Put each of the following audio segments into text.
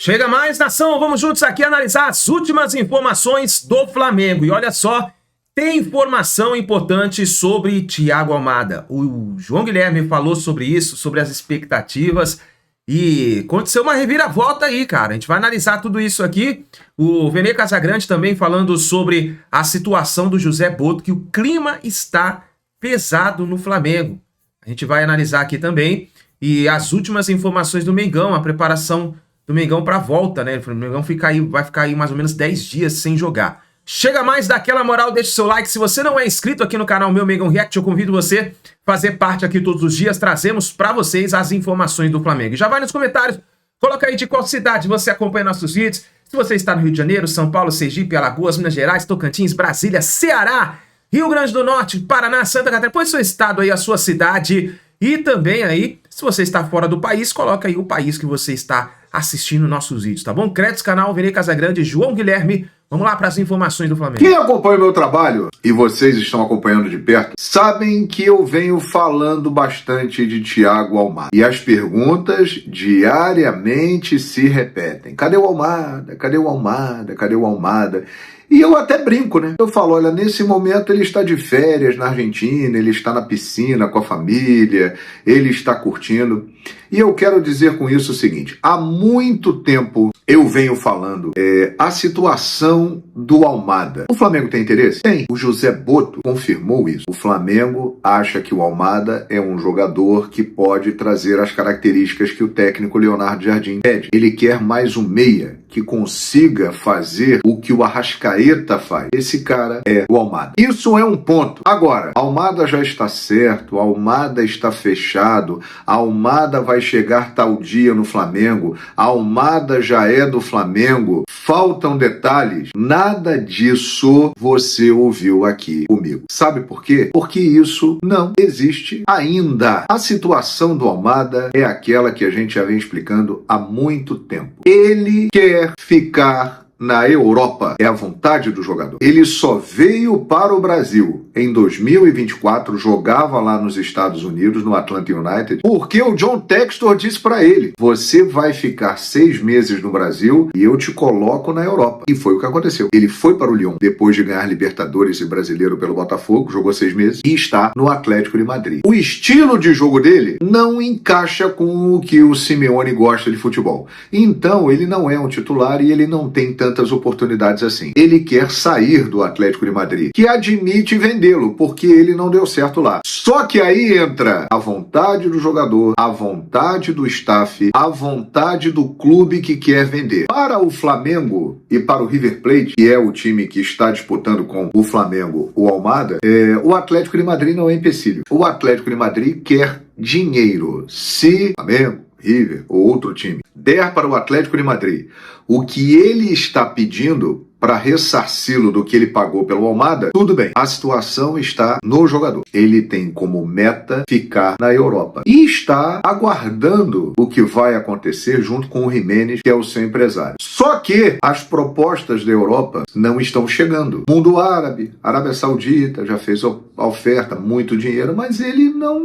Chega mais, nação, vamos juntos aqui analisar as últimas informações do Flamengo. E olha só, tem informação importante sobre Thiago Almada. O João Guilherme falou sobre isso, sobre as expectativas. E aconteceu uma reviravolta aí, cara. A gente vai analisar tudo isso aqui. O Vene Casagrande também falando sobre a situação do José Boto, que o clima está pesado no Flamengo. A gente vai analisar aqui também. E as últimas informações do Mengão, a preparação do Mengão para a volta, né? O Mengão vai ficar aí mais ou menos 10 dias sem jogar. Chega mais, daquela moral, deixa o seu like. Se você não é inscrito aqui no canal Meu Mengão React, eu convido você a fazer parte aqui todos os dias. Trazemos para vocês as informações do Flamengo. E já vai nos comentários, coloca aí de qual cidade você acompanha nossos vídeos. Se você está no Rio de Janeiro, São Paulo, Sergipe, Alagoas, Minas Gerais, Tocantins, Brasília, Ceará, Rio Grande do Norte, Paraná, Santa Catarina, põe seu estado aí, a sua cidade. E também aí, se você está fora do país, coloca aí o país que você está assistindo nossos vídeos, tá bom? Créditos, canal, Vene Casagrande, João Guilherme. Vamos lá para as informações do Flamengo. Quem acompanha o meu trabalho, e vocês estão acompanhando de perto, sabem que eu venho falando bastante de Thiago Almada. E as perguntas diariamente se repetem. Cadê o Almada? Cadê o Almada? Cadê o Almada? E eu até brinco, né? Eu falo, olha, nesse momento ele está de férias na Argentina, ele está na piscina com a família, ele está curtindo. E eu quero dizer com isso o seguinte, há muito tempo eu venho falando a situação do Almada. O Flamengo tem interesse? Tem. O José Boto confirmou isso. O Flamengo acha que o Almada é um jogador que pode trazer as características que o técnico Leonardo Jardim pede. Ele quer mais um meia que consiga fazer o que o Arrascaeta faz. Esse cara é o Almada. Isso é um ponto. Agora, Almada já está certo, Almada está fechado, Almada vai chegar tal dia no Flamengo, Almada já é do Flamengo, faltam detalhes. Nada disso você ouviu aqui comigo. Sabe por quê? Porque isso não existe ainda. A situação do Almada é aquela que a gente já vem explicando há muito tempo. Ele quer ficar na Europa, é a vontade do jogador. Ele só veio para o Brasil em 2024, jogava lá nos Estados Unidos, no Atlanta United, porque o John Textor disse para ele, você vai ficar 6 meses no Brasil e eu te coloco na Europa. E foi o que aconteceu. Ele foi para o Lyon, depois de ganhar Libertadores e Brasileiro pelo Botafogo, jogou 6 meses, e está no Atlético de Madrid. O estilo de jogo dele não encaixa com o que o Simeone gosta de futebol. Então, ele não é um titular e ele não tem tantas oportunidades assim. Ele quer sair do Atlético de Madrid, que admite vendê-lo, porque ele não deu certo lá. Só que aí entra a vontade do jogador, a vontade do staff, a vontade do clube que quer vender. Para o Flamengo e para o River Plate, que é o time que está disputando com o Flamengo, o Almada, o Atlético de Madrid não é empecilho. O Atlético de Madrid quer dinheiro. Se Flamengo, River ou outro time der para o Atlético de Madrid o que ele está pedindo para ressarci-lo do que ele pagou pelo Almada, tudo bem. A situação está no jogador. Ele tem como meta ficar na Europa. E está aguardando o que vai acontecer junto com o Jimenez, que é o seu empresário. Só que as propostas da Europa não estão chegando. Mundo árabe, Arábia Saudita já fez a oferta, muito dinheiro, mas ele não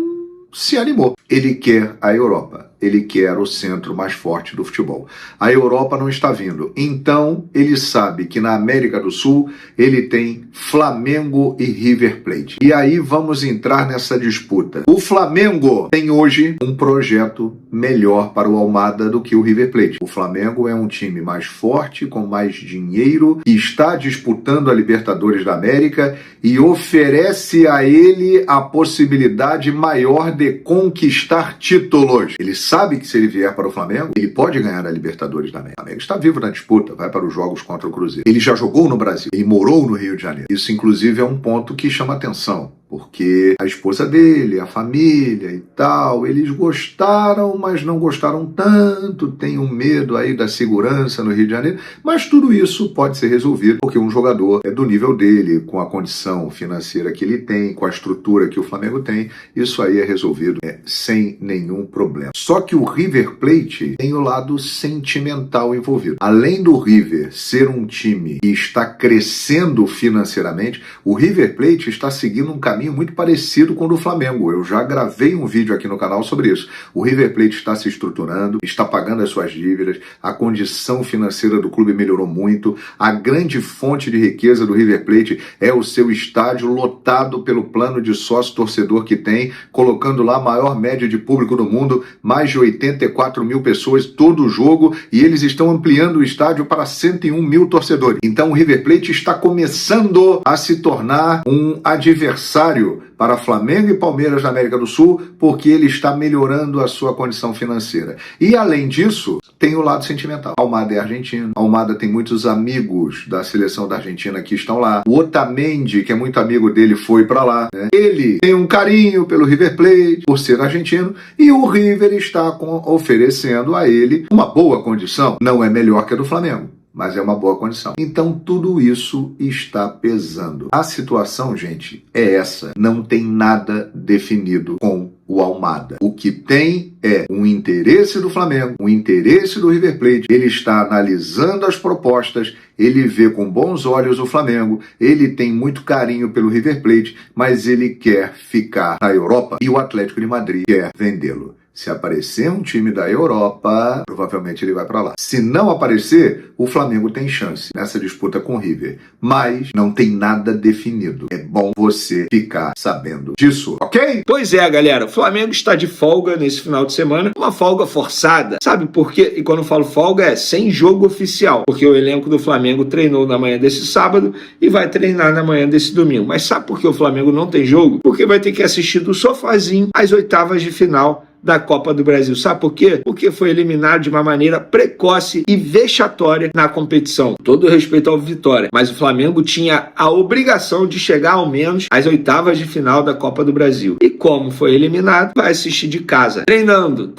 se animou. Ele quer a Europa. Ele quer o centro mais forte do futebol. A Europa não está vindo. Então, ele sabe que na América do Sul, ele tem Flamengo e River Plate. E aí vamos entrar nessa disputa. O Flamengo tem hoje um projeto melhor para o Almada do que o River Plate. O Flamengo é um time mais forte, com mais dinheiro, e está disputando a Libertadores da América e oferece a ele a possibilidade maior de conquistar títulos. Ele sabe que se ele vier para o Flamengo, ele pode ganhar a Libertadores da América. O Flamengo está vivo na disputa, vai para os jogos contra o Cruzeiro. Ele já jogou no Brasil, ele morou no Rio de Janeiro. Isso, inclusive, é um ponto que chama atenção, porque a esposa dele, a família e tal, eles gostaram, mas não gostaram tanto, tem um medo aí da segurança no Rio de Janeiro, mas tudo isso pode ser resolvido, porque um jogador é do nível dele, com a condição financeira que ele tem, com a estrutura que o Flamengo tem, isso aí é resolvido sem nenhum problema. Só que o River Plate tem o lado sentimental envolvido. Além do River ser um time que está crescendo financeiramente, o River Plate está seguindo um caminho caminho muito parecido com o do Flamengo. Eu já gravei um vídeo aqui no canal sobre isso. O River Plate está se estruturando, está pagando as suas dívidas, a condição financeira do clube melhorou muito, a grande fonte de riqueza do River Plate é o seu estádio lotado pelo plano de sócio-torcedor que tem, colocando lá a maior média de público do mundo, mais de 84 mil pessoas todo jogo, e eles estão ampliando o estádio para 101 mil torcedores. Então o River Plate está começando a se tornar um adversário para Flamengo e Palmeiras da América do Sul, porque ele está melhorando a sua condição financeira. E além disso, tem o lado sentimental. Almada é argentino. Almada tem muitos amigos da seleção da Argentina que estão lá. O Otamendi, que é muito amigo dele, foi para lá, né? Ele tem um carinho pelo River Plate, por ser argentino, e o River está oferecendo a ele uma boa condição. Não é melhor que a do Flamengo, mas é uma boa condição. Então tudo isso está pesando. A situação, gente, é essa. Não tem nada definido com o Almada. O que tem é um interesse do Flamengo, um interesse do River Plate. Ele está analisando as propostas, ele vê com bons olhos o Flamengo, ele tem muito carinho pelo River Plate, mas ele quer ficar na Europa e o Atlético de Madrid quer vendê-lo. Se aparecer um time da Europa, provavelmente ele vai para lá. Se não aparecer, o Flamengo tem chance nessa disputa com o River. Mas não tem nada definido. É bom você ficar sabendo disso, ok? Pois é, galera. O Flamengo está de folga nesse final de semana. Uma folga forçada. Sabe por quê? E quando eu falo folga é sem jogo oficial. Porque o elenco do Flamengo treinou na manhã desse sábado e vai treinar na manhã desse domingo. Mas sabe por que o Flamengo não tem jogo? Porque vai ter que assistir do sofazinho às oitavas de final da Copa do Brasil. Sabe por quê? Porque foi eliminado de uma maneira precoce e vexatória na competição. Todo respeito ao Vitória, mas o Flamengo tinha a obrigação de chegar ao menos às oitavas de final da Copa do Brasil. E como foi eliminado, vai assistir de casa, treinando,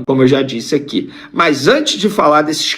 como eu já disse aqui. Mas antes de falar desse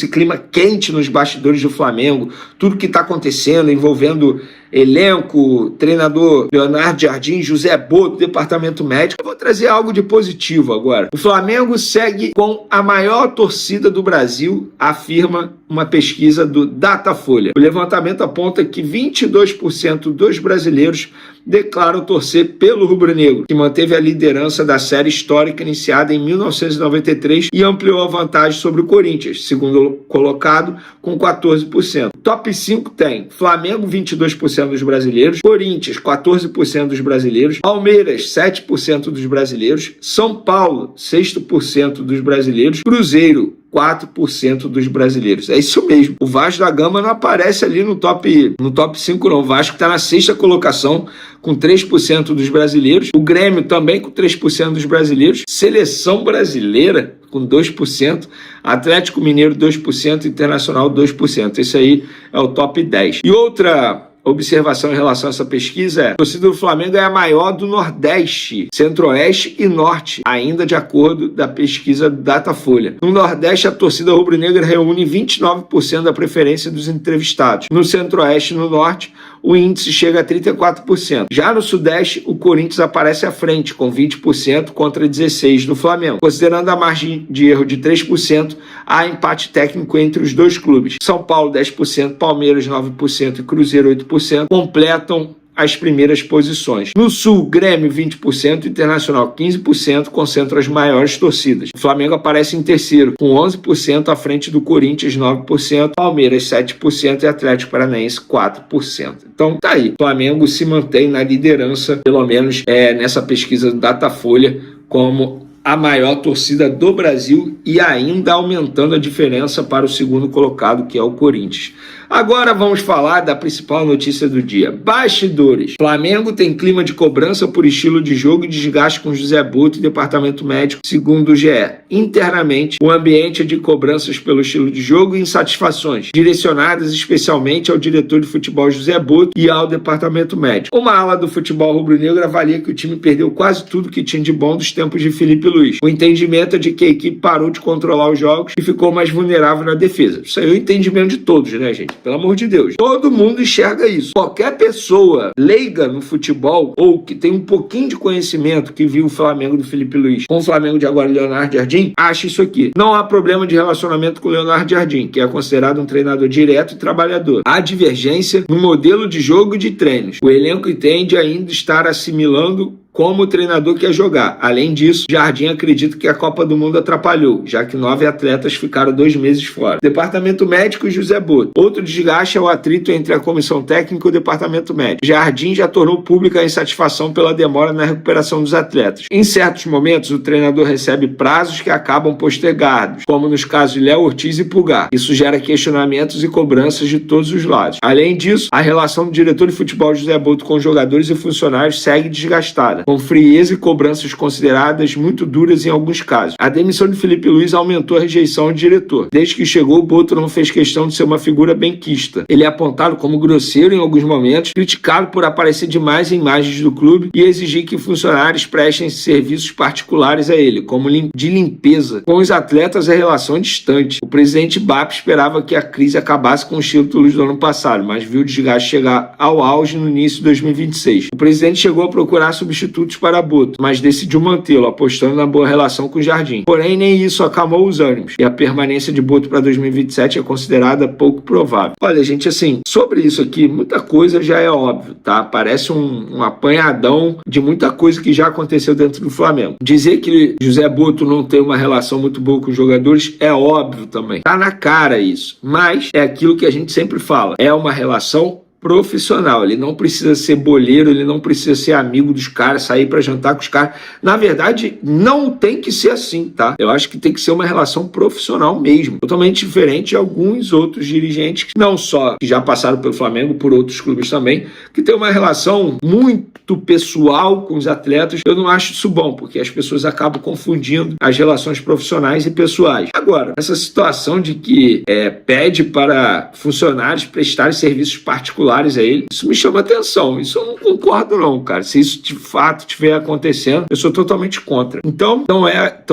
clima quente nos bastidores do Flamengo, tudo que está acontecendo envolvendo elenco, treinador Leonardo Jardim, José Boto, departamento médico, eu vou trazer algo de positivo agora. O Flamengo segue com a maior torcida do Brasil, afirma uma pesquisa do Datafolha. O levantamento aponta que 22% dos brasileiros declaram torcer pelo rubro-negro, que manteve a liderança da série histórica iniciada em 1993 e ampliou a vantagem sobre o Corinthians, segundo colocado, com 14%. Top 5 tem Flamengo, 22% dos brasileiros, Corinthians, 14% dos brasileiros, Palmeiras, 7% dos brasileiros, São Paulo, 6% dos brasileiros, Cruzeiro, 4% dos brasileiros. É isso mesmo. O Vasco da Gama não aparece ali no top 5 não. O Vasco está na 6ª colocação com 3% dos brasileiros. O Grêmio também com 3% dos brasileiros. Seleção brasileira com 2%. Atlético Mineiro 2%. Internacional 2%. Esse aí é o top 10. E outra observação em relação a essa pesquisa é: a torcida do Flamengo é a maior do Nordeste, Centro-Oeste e Norte, ainda de acordo da pesquisa do Datafolha. No Nordeste, a torcida rubro-negra reúne 29% da preferência dos entrevistados. No Centro-Oeste e no Norte, o índice chega a 34%. Já no Sudeste, o Corinthians aparece à frente, com 20% contra 16% do Flamengo. Considerando a margem de erro de 3%, há empate técnico entre os dois clubes. São Paulo, 10%, Palmeiras, 9% e Cruzeiro, 8%, completam as primeiras posições. No Sul, Grêmio 20%, Internacional 15%, concentram as maiores torcidas. O Flamengo aparece em terceiro, com 11% à frente do Corinthians, 9%, Palmeiras 7% e Atlético Paranaense 4%. Então tá aí, o Flamengo se mantém na liderança, pelo menos nessa pesquisa do Datafolha, como a maior torcida do Brasil e ainda aumentando a diferença para o segundo colocado, que é o Corinthians. Agora vamos falar da principal notícia do dia. Bastidores. Flamengo tem clima de cobrança por estilo de jogo e desgaste com José Boto e departamento médico, segundo o GE. Internamente, o ambiente é de cobranças pelo estilo de jogo e insatisfações, direcionadas especialmente ao diretor de futebol José Boto e ao departamento médico. Uma ala do futebol rubro-negro avalia que o time perdeu quase tudo que tinha de bom dos tempos de Felipe Luiz. O entendimento é de que a equipe parou de controlar os jogos e ficou mais vulnerável na defesa. Isso aí é o entendimento de todos, né, gente? pelo amor de Deus. Todo mundo enxerga isso. Qualquer pessoa leiga no futebol ou que tem um pouquinho de conhecimento, que viu o Flamengo do Felipe Luiz com o Flamengo de agora, Leonardo Jardim, acha isso aqui. Não há problema de relacionamento com o Leonardo Jardim, que é considerado um treinador direto e trabalhador. Há divergência no modelo de jogo e de treinos. O elenco tende ainda estar assimilando como o treinador quer jogar. Além disso, Jardim acredita que a Copa do Mundo atrapalhou, já que 9 atletas ficaram 2 meses fora. Departamento médico e José Boto. Outro desgaste é o atrito entre a comissão técnica e o departamento médico. Jardim já tornou pública a insatisfação pela demora na recuperação dos atletas. Em certos momentos, o treinador recebe prazos que acabam postergados, como nos casos de Léo Ortiz e Pulgar. Isso gera questionamentos e cobranças de todos os lados. Além disso, a relação do diretor de futebol José Boto com jogadores e funcionários segue desgastada, com frieza e cobranças consideradas muito duras em alguns casos. A demissão de Felipe Luiz aumentou a rejeição ao diretor. Desde que chegou, o Boto não fez questão de ser uma figura benquista. Ele é apontado como grosseiro em alguns momentos, criticado por aparecer demais em imagens do clube e exigir que funcionários prestem serviços particulares a ele, como de limpeza. Com os atletas, a relação é distante. O presidente BAP esperava que a crise acabasse com os títulos do ano passado, mas viu o desgaste chegar ao auge no início de 2026. O presidente chegou a procurar substitutos para Boto, mas decidiu mantê-lo, apostando na boa relação com o Jardim. Porém, nem isso acalmou os ânimos, e a permanência de Boto para 2027 é considerada pouco provável. Olha, gente, assim, sobre isso aqui, muita coisa já é óbvio, tá? Parece um apanhadão de muita coisa que já aconteceu dentro do Flamengo. Dizer que José Boto não tem uma relação muito boa com os jogadores é óbvio também. Tá na cara isso. Mas é aquilo que a gente sempre fala. É uma relação profissional, ele não precisa ser boleiro, ele não precisa ser amigo dos caras, sair para jantar com os caras. Na verdade, não tem que ser assim, tá? Eu acho que tem que ser uma relação profissional mesmo, totalmente diferente de alguns outros dirigentes, que não só que já passaram pelo Flamengo, por outros clubes também, que tem uma relação muito pessoal com os atletas. Eu não acho isso bom, porque as pessoas acabam confundindo as relações profissionais e pessoais. Agora, essa situação de que pede para funcionários prestarem serviços particulares a ele, isso me chama atenção. Isso eu não concordo não, cara. Se isso de fato estiver acontecendo, eu sou totalmente contra. Então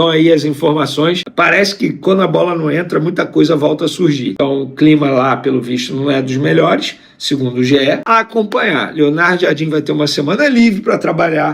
aí as informações. Parece que quando a bola não entra, muita coisa volta a surgir. Então o clima lá, pelo visto, não é dos melhores, segundo o GE. A acompanhar. Leonardo Jardim vai ter uma semana livre para trabalhar.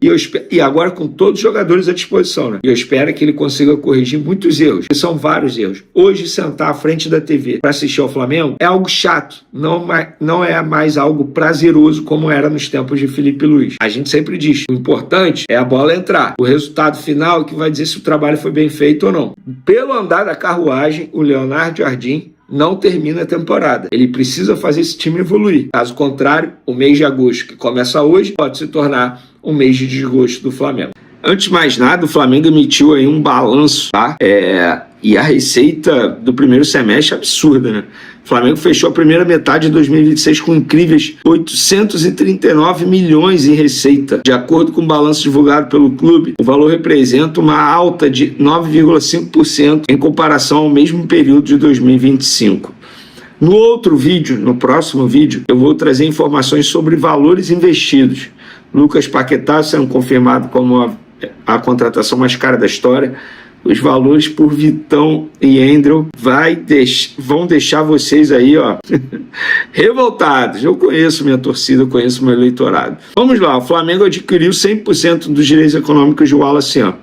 E agora com todos os jogadores à disposição, né? E eu espero que ele consiga corrigir muitos erros. E são vários erros. Hoje, sentar à frente da TV para assistir ao Flamengo é algo chato. Não é mais algo prazeroso como era nos tempos de Felipe Luiz. A gente sempre diz, o importante é a bola entrar. O resultado final que vai dizer se o trabalho foi bem feito ou não. Pelo andar da carruagem, o Leonardo Jardim não termina a temporada. Ele precisa fazer esse time evoluir. Caso contrário, o mês de agosto, que começa hoje, pode se tornar um mês de desgosto do Flamengo. Antes de mais nada, o Flamengo emitiu aí um balanço, tá? E a receita do primeiro semestre é absurda, né? O Flamengo fechou a primeira metade de 2026 com incríveis 839 milhões em receita. De acordo com o balanço divulgado pelo clube, o valor representa uma alta de 9,5% em comparação ao mesmo período de 2025. No próximo vídeo, eu vou trazer informações sobre valores investidos. Lucas Paquetá sendo confirmado como a contratação mais cara da história. Os valores por Vitão e Endrel vão deixar vocês aí, ó, revoltados. Eu conheço minha torcida, eu conheço meu eleitorado. Vamos lá, o Flamengo adquiriu 100% dos direitos econômicos de Wallace Yan.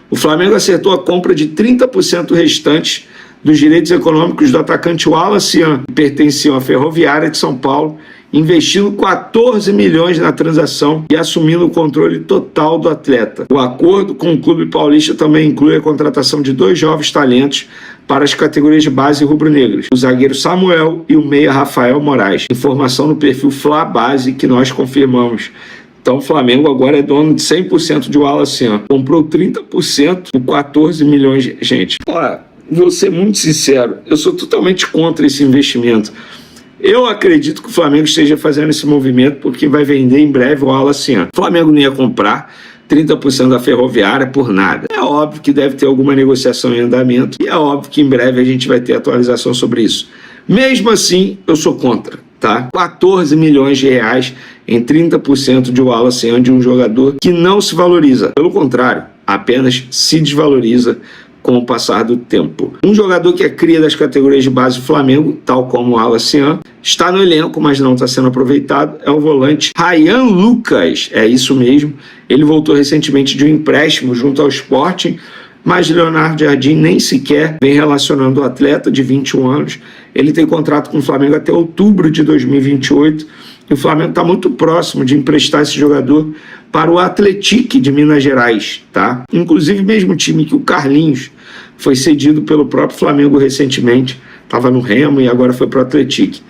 O Flamengo acertou a compra de 30% restantes dos direitos econômicos do atacante Wallace Yan, que pertenciam à Ferroviária de São Paulo, investindo 14 milhões na transação e assumindo o controle total do atleta. O acordo com o clube paulista também inclui a contratação de 2 jovens talentos para as categorias de base rubro-negras, o zagueiro Samuel e o meia Rafael Moraes. Informação no perfil Fla Base que nós confirmamos. Então o Flamengo agora é dono de 100% de Wallace Yan. Comprou 30% por 14 milhões de... Gente, olha, vou ser muito sincero, eu sou totalmente contra esse investimento. Eu acredito que o Flamengo esteja fazendo esse movimento porque vai vender em breve o Wallace Yan. O Flamengo não ia comprar 30% da Ferroviária por nada. É óbvio que deve ter alguma negociação em andamento e é óbvio que em breve a gente vai ter atualização sobre isso. Mesmo assim, eu sou contra, tá? 14 milhões de reais em 30% de Wallace Yan, de um jogador que não se valoriza. Pelo contrário, apenas se desvaloriza com o passar do tempo. Um jogador que é cria das categorias de base do Flamengo, tal como o Alacian, está no elenco, mas não está sendo aproveitado, é o volante Ryan Lucas, é isso mesmo. Ele voltou recentemente de um empréstimo junto ao Sporting, mas Leonardo Jardim nem sequer vem relacionando o atleta de 21 anos. Ele tem contrato com o Flamengo até outubro de 2028, e o Flamengo está muito próximo de emprestar esse jogador para o Atlético de Minas Gerais, tá? Inclusive mesmo time que o Carlinhos foi cedido pelo próprio Flamengo recentemente, estava no Remo e agora foi para o Atlético.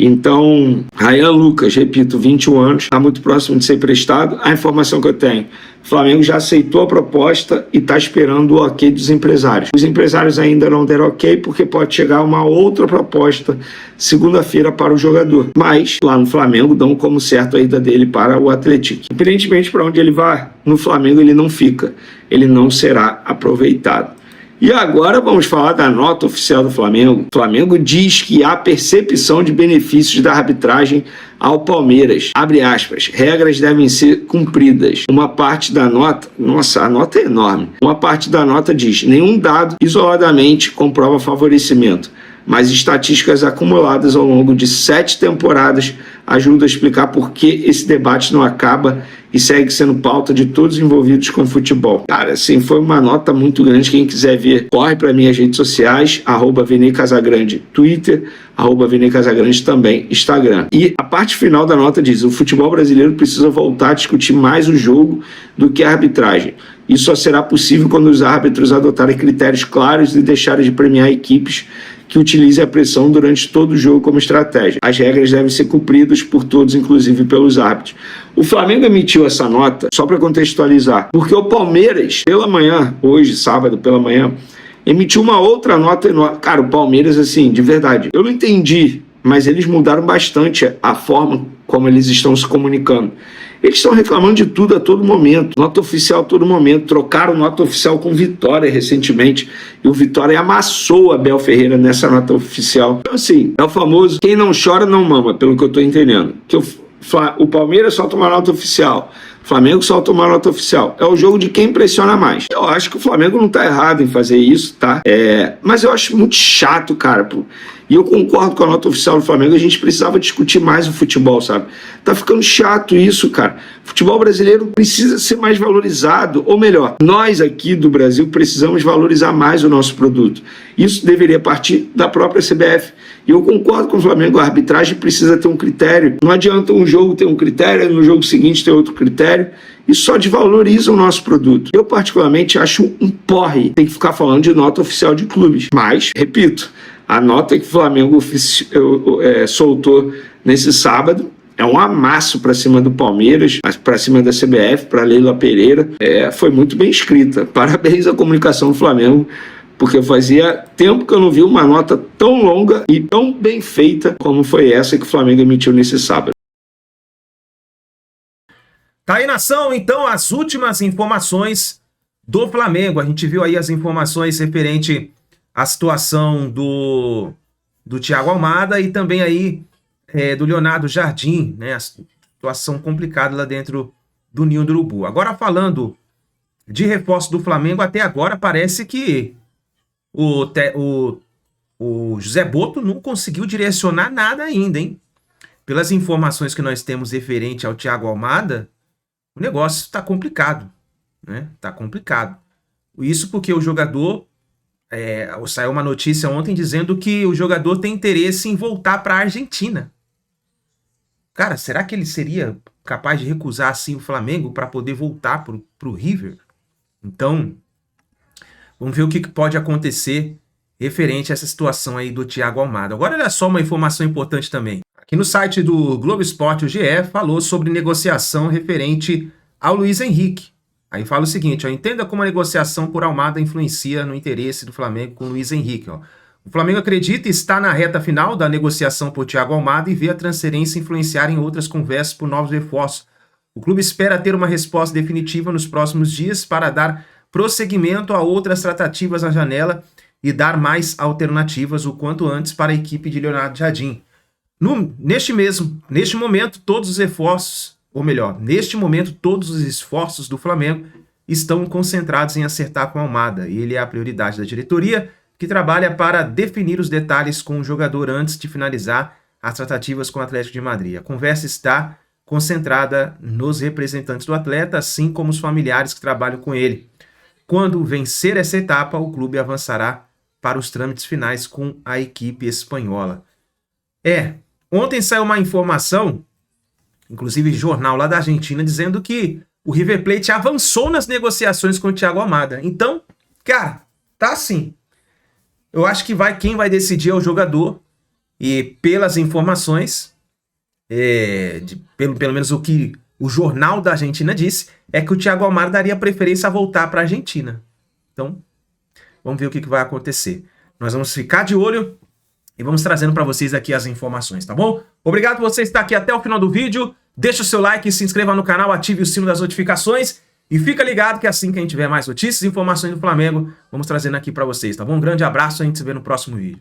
Então, Ryan Lucas, repito, 21 anos, está muito próximo de ser emprestado. A informação que eu tenho, o Flamengo já aceitou a proposta e está esperando o ok dos empresários. Os empresários ainda não deram ok porque pode chegar uma outra proposta segunda-feira para o jogador. Mas lá no Flamengo dão como certo a ida dele para o Atlético. Independentemente para onde ele vá, no Flamengo ele não fica, ele não será aproveitado. E agora vamos falar da nota oficial do Flamengo. O Flamengo diz que há percepção de benefícios da arbitragem ao Palmeiras. Abre aspas, regras devem ser cumpridas. Uma parte da nota, nossa, a nota é enorme. Uma parte da nota diz, nenhum dado isoladamente comprova favorecimento, mas estatísticas acumuladas ao longo de 7 temporadas ajudam a explicar por que esse debate não acaba e segue sendo pauta de todos envolvidos com futebol. Cara, assim, foi uma nota muito grande. Quem quiser ver, corre para minhas redes sociais, @VneiCasagrande, Twitter, @VneiCasagrande também, Instagram. E a parte final da nota diz, o futebol brasileiro precisa voltar a discutir mais o jogo do que a arbitragem. Isso só será possível quando os árbitros adotarem critérios claros e deixarem de premiar equipes que utilizem a pressão durante todo o jogo como estratégia. As regras devem ser cumpridas por todos, inclusive pelos árbitros. O Flamengo emitiu essa nota, só para contextualizar, porque o Palmeiras, pela manhã, hoje, sábado, pela manhã, emitiu uma outra nota enorme. Cara, o Palmeiras, assim, de verdade, eu não entendi, mas eles mudaram bastante a forma como eles estão se comunicando. Eles estão reclamando de tudo a todo momento, nota oficial a todo momento, trocaram nota oficial com Vitória recentemente, e o Vitória amassou a Abel Ferreira nessa nota oficial. Então assim, é o famoso, quem não chora não mama, pelo que eu estou entendendo. Que o Palmeiras solta uma nota oficial, o Flamengo solta uma nota oficial. É o jogo de quem pressiona mais. Eu acho que o Flamengo não está errado em fazer isso, tá? Mas eu acho muito chato, cara, pô. E eu concordo com a nota oficial do Flamengo, a gente precisava discutir mais o futebol, sabe? Tá ficando chato isso, cara. O futebol brasileiro precisa ser mais valorizado, ou melhor, nós aqui do Brasil precisamos valorizar mais o nosso produto. Isso deveria partir da própria CBF. E eu concordo com o Flamengo, a arbitragem precisa ter um critério. Não adianta um jogo ter um critério, no jogo seguinte ter outro critério. Isso só desvaloriza o nosso produto. Eu particularmente acho um porre. Tem que ficar falando de nota oficial de clubes. Mas, repito, a nota que o Flamengo soltou nesse sábado é um amasso para cima do Palmeiras, para cima da CBF, para Leila Pereira. Foi muito bem escrita. Parabéns à comunicação do Flamengo, porque fazia tempo que eu não vi uma nota tão longa e tão bem feita como foi essa que o Flamengo emitiu nesse sábado. Tá aí, nação, então, as últimas informações do Flamengo. A gente viu aí as informações referente à situação do Thiago Almada e também aí do Leonardo Jardim, né? A situação complicada lá dentro do Ninho do Urubu. Agora, falando de reforço do Flamengo, até agora parece que o José Boto não conseguiu direcionar nada ainda, hein? Pelas informações que nós temos referente ao Thiago Almada, o negócio está complicado, né? Tá complicado. Isso porque o jogador, saiu uma notícia ontem dizendo que o jogador tem interesse em voltar para a Argentina. Cara, será que ele seria capaz de recusar assim o Flamengo para poder voltar para o River? Então, vamos ver o que pode acontecer referente a essa situação aí do Thiago Almada. Agora, olha só uma informação importante também. Aqui no site do Globo Esporte, o GE falou sobre negociação referente ao Luiz Henrique. Aí fala o seguinte, entenda como a negociação por Almada influencia no interesse do Flamengo com o Luiz Henrique. O Flamengo acredita e está na reta final da negociação por Thiago Almada e vê a transferência influenciar em outras conversas por novos reforços. O clube espera ter uma resposta definitiva nos próximos dias para dar prosseguimento a outras tratativas na janela e dar mais alternativas o quanto antes para a equipe de Leonardo Jardim. Neste momento, todos os esforços do Flamengo estão concentrados em acertar com Almada. E ele é a prioridade da diretoria, que trabalha para definir os detalhes com o jogador antes de finalizar as tratativas com o Atlético de Madrid. A conversa está concentrada nos representantes do atleta, assim como os familiares que trabalham com ele. Quando vencer essa etapa, o clube avançará para os trâmites finais com a equipe espanhola. Ontem saiu uma informação, inclusive jornal lá da Argentina, dizendo que o River Plate avançou nas negociações com o Thiago Almada. Então, cara, tá assim. Eu acho que quem vai decidir é o jogador. E pelas informações, pelo menos o que o jornal da Argentina disse, é que o Thiago Almada daria preferência a voltar para a Argentina. Então, vamos ver o que vai acontecer. Nós vamos ficar de olho e vamos trazendo para vocês aqui as informações, tá bom? Obrigado por você estar aqui até o final do vídeo. Deixa o seu like, se inscreva no canal, ative o sino das notificações e fica ligado que assim que a gente tiver mais notícias e informações do Flamengo, vamos trazendo aqui para vocês, tá bom? Um grande abraço, a gente se vê no próximo vídeo.